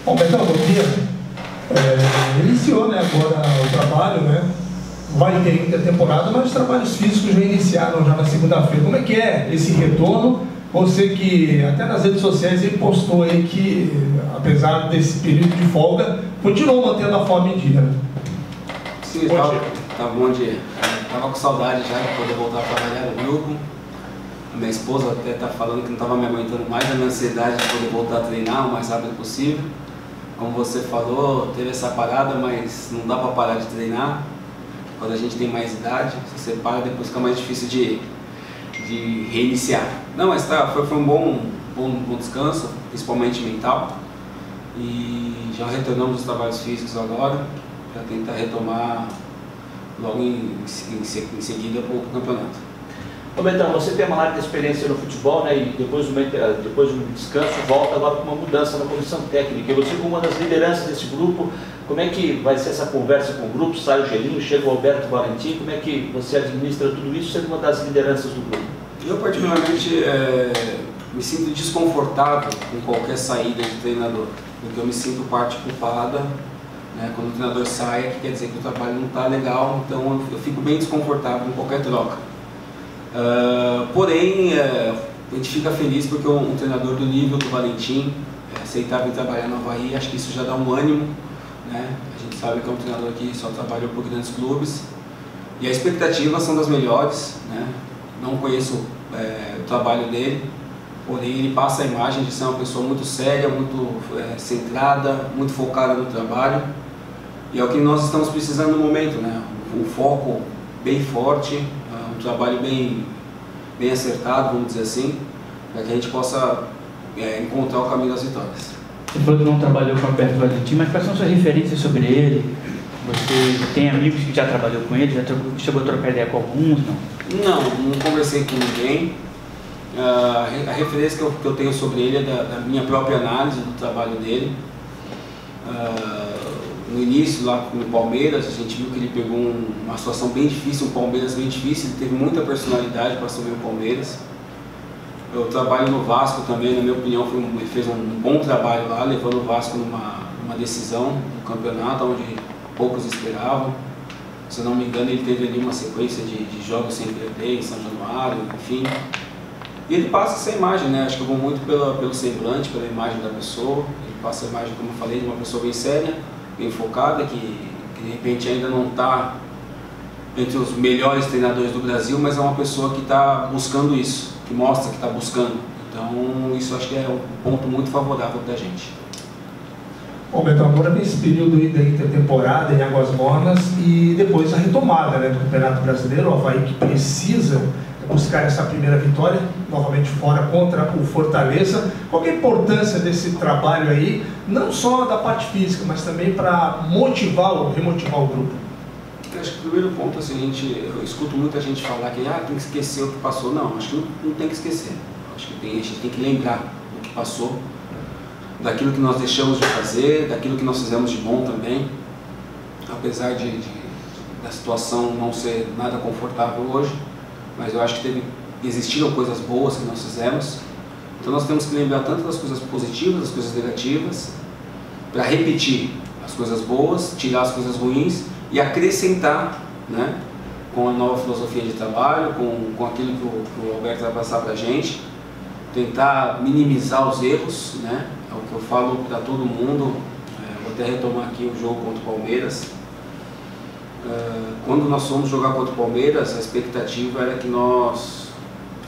Bom, Betão, bom dia. Iniciou, né, agora o trabalho, né? Vai ter intertemporada, mas os trabalhos físicos já iniciaram já na segunda-feira. Como é que é esse retorno? Você que até nas redes sociais ele postou aí que, apesar desse período de folga, continuou mantendo a forma em dia, né? Sim, bom dia. Tava com saudade já de poder voltar a trabalhar no grupo. A minha esposa até está falando que não estava me aguentando mais, a minha ansiedade de poder voltar a treinar o mais rápido possível. Como você falou, teve essa parada, mas não dá para parar de treinar. Quando a gente tem mais idade, se você para, depois fica mais difícil de reiniciar. Não, mas foi um bom descanso, principalmente mental. E já retornamos os trabalhos físicos agora, para tentar retomar logo em seguida para o campeonato. Ô Betão, você tem uma larga experiência no futebol, né? E depois de um descanso, volta agora para uma mudança na comissão técnica. E você, como uma das lideranças desse grupo, como é que vai ser essa conversa com o grupo? Sai o Gelinho, chega o Alberto Valentim, como é que você administra tudo isso sendo uma das lideranças do grupo? Eu, particularmente, me sinto desconfortável com qualquer saída de treinador, porque eu me sinto parte culpada, né? Quando o treinador sai, que quer dizer que o trabalho não está legal, então eu fico bem desconfortável em qualquer troca. Porém, a gente fica feliz porque um treinador do nível do Valentim aceitar vir trabalhar no Avaí, acho que isso já dá um ânimo, né? A gente sabe que é um treinador que só trabalhou por grandes clubes e as expectativas são das melhores, né? Não conheço o trabalho dele, porém ele passa a imagem de ser uma pessoa muito séria, muito centrada, muito focada no trabalho, e é o que nós estamos precisando no momento, né? Um foco bem forte, um trabalho bem acertado, vamos dizer assim, para que a gente possa encontrar o caminho das vitórias. Você falou que não trabalhou com o Alberto Valentim, mas quais são suas referências sobre ele? Você tem amigos que já trabalhou com ele? Já chegou a trocar ideia com alguns? Não conversei com ninguém. A referência que eu tenho sobre ele é da minha própria análise do trabalho dele. No início, lá no Palmeiras, a gente viu que ele pegou uma situação bem difícil, um Palmeiras bem difícil, ele teve muita personalidade para assumir o Palmeiras. O trabalho no Vasco também, na minha opinião, ele fez um bom trabalho lá, levando o Vasco numa decisão do campeonato, onde poucos esperavam. Se eu não me engano, ele teve ali uma sequência de jogos sem perder, em São Januário, enfim. E ele passa essa imagem, né? Acho que eu vou muito pelo semblante, pela imagem da pessoa. Ele passa a imagem, como eu falei, de uma pessoa bem séria, bem focada, que de repente ainda não está entre os melhores treinadores do Brasil, mas é uma pessoa que está buscando isso, que mostra que está buscando. Então isso acho que é um ponto muito favorável da gente. Bom, Betão, agora vem esse período aí da intertemporada em Águas Mornas e depois a retomada, né, do Campeonato Brasileiro, o Avaí que precisa buscar essa primeira vitória, novamente fora contra o Fortaleza. Qual é a importância desse trabalho aí, não só da parte física, mas também para remotivar o grupo? Eu acho que o primeiro ponto, assim, eu escuto muita gente falar que tem que esquecer o que passou. Não, acho que não tem que esquecer. Acho que a gente tem que lembrar do que passou, daquilo que nós deixamos de fazer, daquilo que nós fizemos de bom também, apesar da situação não ser nada confortável hoje, mas eu acho que existiram coisas boas que nós fizemos, então nós temos que lembrar tanto das coisas positivas, das coisas negativas, para repetir as coisas boas, tirar as coisas ruins e acrescentar, né, com a nova filosofia de trabalho, com aquilo que o Alberto vai passar para a gente, tentar minimizar os erros, né? É o que eu falo para todo mundo. Vou até retomar aqui o jogo contra o Palmeiras. Quando nós fomos jogar contra o Palmeiras, a expectativa era que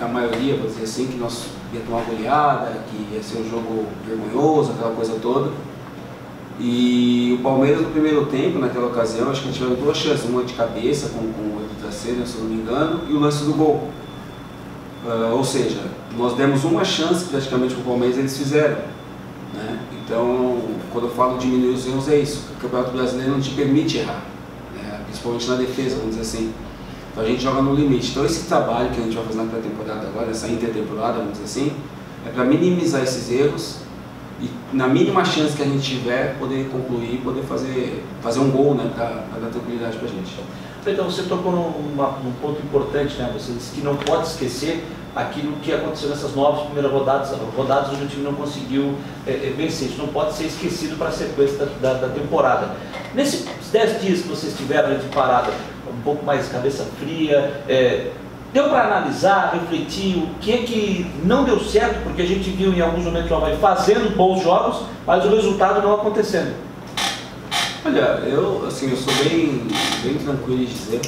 a maioria, vou dizer assim, que nós ia tomar uma goleada, que ia ser um jogo vergonhoso, aquela coisa toda. E o Palmeiras no primeiro tempo, naquela ocasião, acho que a gente tiveram duas chances, uma de cabeça com o Edu Traceiro, se eu não me engano, e o lance do gol. Ou seja, nós demos uma chance praticamente para o Palmeiras, eles fizeram, né? Então, quando eu falo diminuir os erros, é isso. O Campeonato Brasileiro não te permite errar, né? Principalmente na defesa, vamos dizer assim. Então a gente joga no limite. Então esse trabalho que a gente vai fazer na pré-temporada agora, essa intertemporada, vamos dizer assim, é para minimizar esses erros e na mínima chance que a gente tiver, poder concluir, poder fazer um gol, né? Para dar tranquilidade para a gente. Então você tocou num ponto importante, né? Você disse que não pode esquecer, aquilo que aconteceu nessas 9 primeiras rodadas onde o time não conseguiu vencer. Isso não pode ser esquecido para a sequência da temporada. Nesses 10 dias que vocês tiveram de parada, um pouco mais cabeça fria, deu para analisar, refletir o que não deu certo, porque a gente viu em alguns momentos o Avaí fazendo bons jogos, mas o resultado não acontecendo. Olha, eu sou bem tranquilo em dizer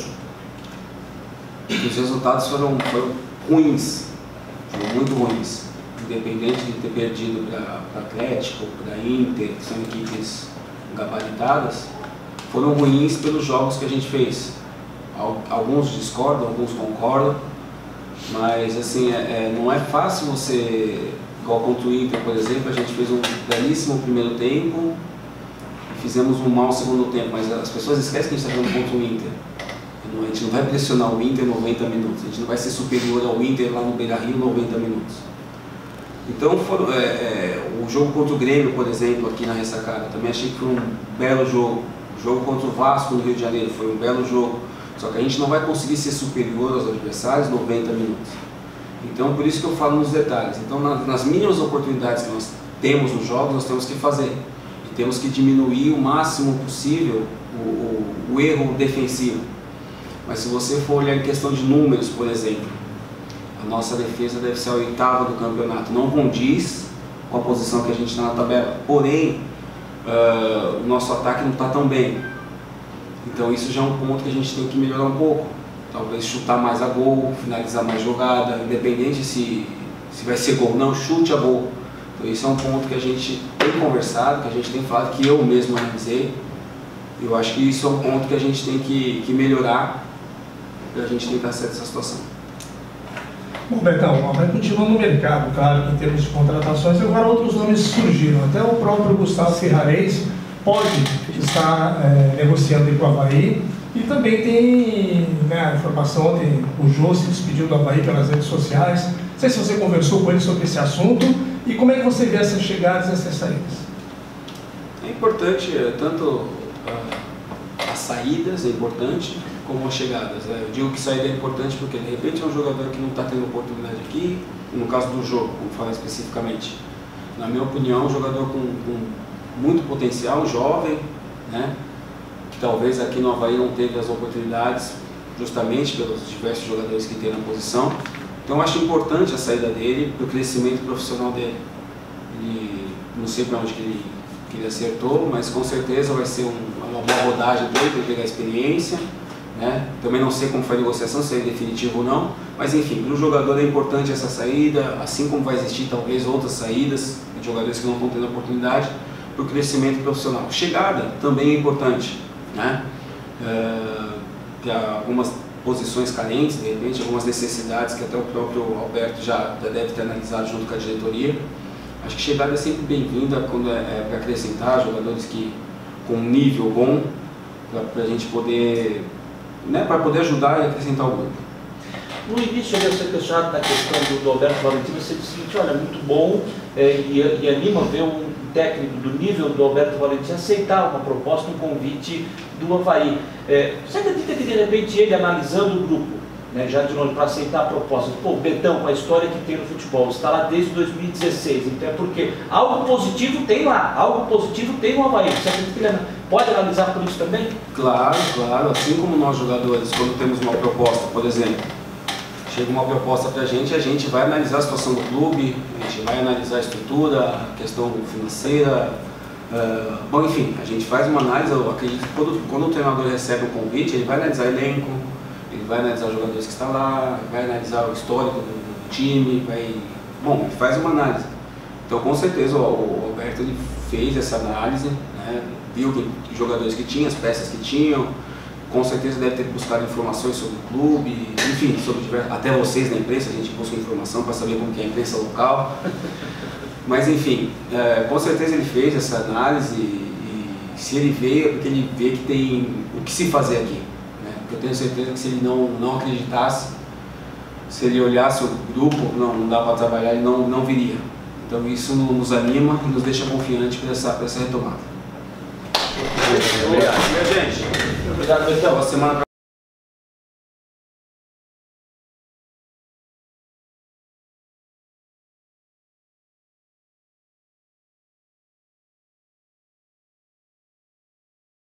que os resultados foram ruins, foram muito ruins, independente de ter perdido para Atlético, para Inter, que são equipes gabaritadas, foram ruins pelos jogos que a gente fez. Alguns discordam, alguns concordam, mas assim, não é fácil você, igual contra o Inter, por exemplo, a gente fez um belíssimo primeiro tempo e fizemos um mau segundo tempo, mas as pessoas esquecem que a gente está jogando contra o Inter. A gente não vai pressionar o Inter 90 minutos, a gente não vai ser superior ao Inter lá no Beira-Rio 90 minutos. Então, o jogo contra o Grêmio, por exemplo, aqui na Ressacada, também achei que foi um belo jogo. O jogo contra o Vasco no Rio de Janeiro foi um belo jogo. Só que a gente não vai conseguir ser superior aos adversários 90 minutos. Então, por isso que eu falo nos detalhes. Então, nas mínimas oportunidades que nós temos nos jogos, nós temos que fazer. E temos que diminuir o máximo possível o erro defensivo. Mas se você for olhar em questão de números, por exemplo, a nossa defesa deve ser a 8ª do campeonato. Não condiz com a posição que a gente está na tabela. Porém, o nosso ataque não está tão bem. Então isso já é um ponto que a gente tem que melhorar um pouco. Talvez chutar mais a gol, finalizar mais jogada, independente se vai ser gol ou não, chute a gol. Então isso é um ponto que a gente tem conversado, que a gente tem falado, que eu mesmo analisei. Eu acho que isso é um ponto que a gente tem que melhorar para a gente tentar sair dessa situação. Bom, Betão, vai continuar no mercado, claro, em termos de contratações. Agora outros nomes surgiram, até o próprio Gustavo Ferrarez pode estar negociando com o Avaí. E também tem a informação, ontem o Jô se despediu do Avaí pelas redes sociais. Não sei se você conversou com ele sobre esse assunto e como é que você vê essas chegadas e essas saídas. É importante, tanto as saídas é importante, como as chegadas. Eu digo que saída é importante porque de repente é um jogador que não está tendo oportunidade aqui, no caso do jogo, vamos falar especificamente. Na minha opinião, um jogador com muito potencial, jovem, né? Que talvez aqui no Avaí não teve as oportunidades, justamente pelos diversos jogadores que tem na posição. Então eu acho importante a saída dele para o crescimento profissional dele. E não sei para onde que ele acertou, mas com certeza vai ser uma boa rodagem dele para ele pegar experiência. Né? Também não sei como foi a negociação, se é definitivo ou não, mas enfim, para o jogador é importante essa saída, assim como vai existir talvez outras saídas de jogadores que não estão tendo oportunidade para o crescimento profissional. Chegada também é importante, né? Tem algumas posições carentes, de repente, algumas necessidades que até o próprio Alberto já deve ter analisado junto com a diretoria. Acho que chegada é sempre bem-vinda quando para acrescentar jogadores com um nível bom, para a gente poder, né, para poder ajudar e acrescentar o grupo. No início, eu ser questionado na questão do Alberto Valentim, você disse o seguinte: olha, muito bom e anima ver um técnico do nível do Alberto Valentim aceitar uma proposta, um convite do Avaí. Você acredita que de repente ele, analisando o grupo, né, já de novo para aceitar a proposta, pô, o Betão, com a história que tem no futebol, está lá desde 2016, então é porque algo positivo tem lá, algo positivo tem no Avaí. Você acredita que ele pode analisar por isso também? Claro, claro. Assim como nós jogadores, quando temos uma proposta, por exemplo, chega uma proposta para a gente vai analisar a situação do clube, a gente vai analisar a estrutura, a questão financeira, bom, enfim, a gente faz uma análise. Eu acredito que quando o treinador recebe um convite, ele vai analisar elenco, ele vai analisar os jogadores que estão lá, vai analisar o histórico do time, ele faz uma análise. Então, com certeza, o Alberto ele fez essa análise, né, viu que jogadores que tinham, as peças que tinham, com certeza deve ter buscado informações sobre o clube, enfim, até vocês na imprensa, a gente busca informação para saber como que é a imprensa local. Mas enfim, com certeza ele fez essa análise e se ele veio é porque ele vê que tem o que se fazer aqui. Né? Eu tenho certeza que se ele não acreditasse, se ele olhasse o grupo, não dá para trabalhar, ele não viria. Então isso nos anima e nos deixa confiantes para essa retomada. Obrigado. Gente, obrigado, Betão. Boa semana.